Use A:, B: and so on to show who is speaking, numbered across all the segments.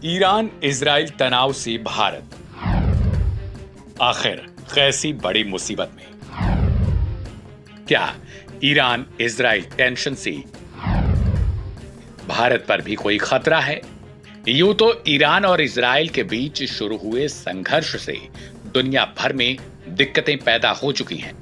A: Iran Israel तनाव से भारत आखिर कैसी बड़ी मुसीबत में। क्या ईरान इजराइल टेंशन से भारत पर भी कोई खतरा है? यूं तो ईरान और इजराइल के बीच शुरू हुए संघर्ष से दुनिया भर में दिक्कतें पैदा हो चुकी हैं।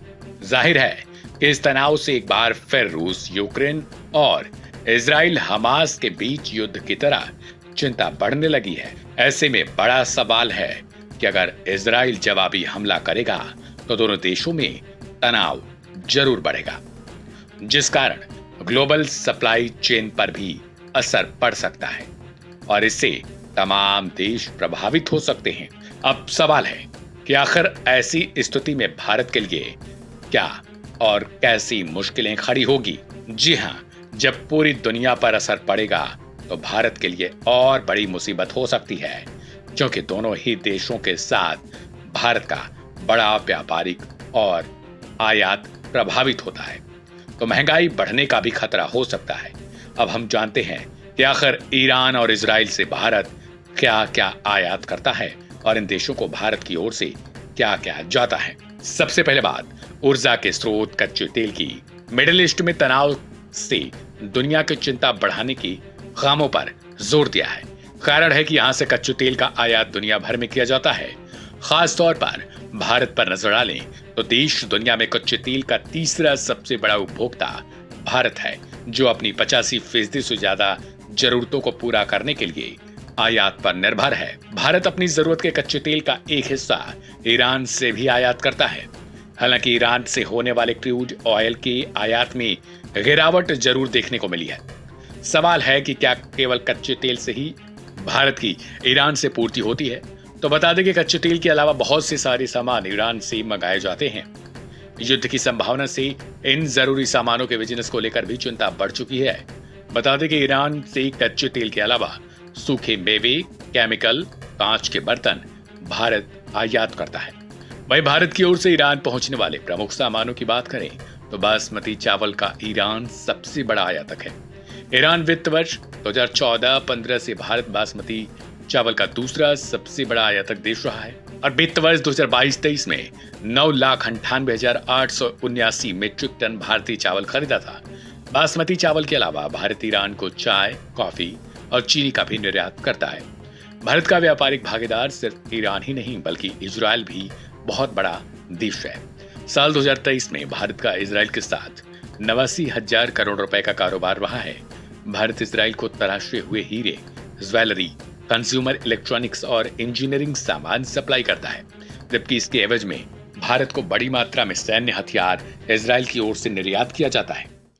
A: जाहिर है कि इस तनाव से एक बार फिर रूस यूक्रेन और इजराइल हमास के बीच युद्ध की तरह चिंता बढ़ने लगी है। ऐसे में बड़ा सवाल है कि अगर इजराइल जवाबी हमला करेगा तो दोनों देशों में तनाव जरूर बढ़ेगा, जिस कारण ग्लोबल सप्लाई चेन पर भी असर पड़ सकता है और इससे तमाम देश प्रभावित हो सकते हैं। अब सवाल है कि आखिर ऐसी स्थिति में भारत के लिए क्या और कैसी मुश्किलें खड़ी होगी। जी हां, जब पूरी दुनिया पर असर पड़ेगा तो भारत के लिए और बड़ी मुसीबत हो सकती है, क्योंकि दोनों ही देशों के साथ भारत का बड़ा व्यापारिक और आयात प्रभावित होता है, तो महंगाई बढ़ने का भी खतरा हो सकता है। अब हम जानते हैं कि आखिर ईरान और इजराइल से भारत क्या क्या आयात करता है और इन देशों को भारत की ओर से क्या क्या जाता है। सबसे पहले बात ऊर्जा के स्रोत कच्चे तेल की। मिडिल ईस्ट में तनाव से दुनिया की चिंता बढ़ाने की खामों पर जोर दिया है। कारण है कि यहां से कच्चे तेल का आयात दुनिया भर में किया जाता है। खास तौर पर भारत पर नजर डालें तो देश दुनिया में कच्चे तेल का तीसरा सबसे बड़ा उपभोक्ता भारत है, जो अपनी 85% से ज्यादा जरूरतों को पूरा करने के लिए आयात पर निर्भर है। भारत अपनी जरूरत के कच्चे तेल का एक हिस्सा ईरान से भी आयात करता है। हालांकि ईरान से होने वाले क्रूड ऑयल के आयात में गिरावट जरूर देखने को मिली है। सवाल है कि क्या केवल कच्चे तेल से ही भारत की ईरान से पूर्ति होती है? तो बता दें कि कच्चे तेल के अलावा बहुत से सारे सामान ईरान से मंगाए जाते हैं। युद्ध की संभावना से इन जरूरी सामानों के बिजनेस को लेकर भी चिंता बढ़ चुकी है। बता दें कि ईरान से कच्चे तेल के अलावा सूखे मेवे, केमिकल, कांच के बर्तन भारत आयात करता है। वहीं भारत की ओर से ईरान पहुंचने वाले प्रमुख सामानों की बात करें तो बासमती चावल का ईरान सबसे बड़ा आयातक है। ईरान वित्त वर्ष 2014-15 से भारत बासमती चावल का दूसरा सबसे बड़ा आयातक देश रहा है और वित्त वर्ष 2022-23 में 9,98,879 मीट्रिक टन भारतीय चावल खरीदा था। बासमती चावल के अलावा भारत ईरान को चाय, कॉफी और चीनी का भी निर्यात करता है। भारत का व्यापारिक भागीदार सिर्फ ईरान ही नहीं बल्कि इजराइल भी बहुत बड़ा देश है। साल 2023 में भारत का इजराइल के साथ 89,000 करोड़ रुपए का कारोबार रहा है। भारत इजराइल को तराशे हुए हीरे, ज्वेलरी, कंज्यूमर इलेक्ट्रॉनिक्स और इंजीनियरिंग सामान सप्लाई करता है, जबकि इसके एवज में भारत को बड़ी मात्रा में सैन्य हथियार इजराइल की ओर से निर्यात किया जाता है।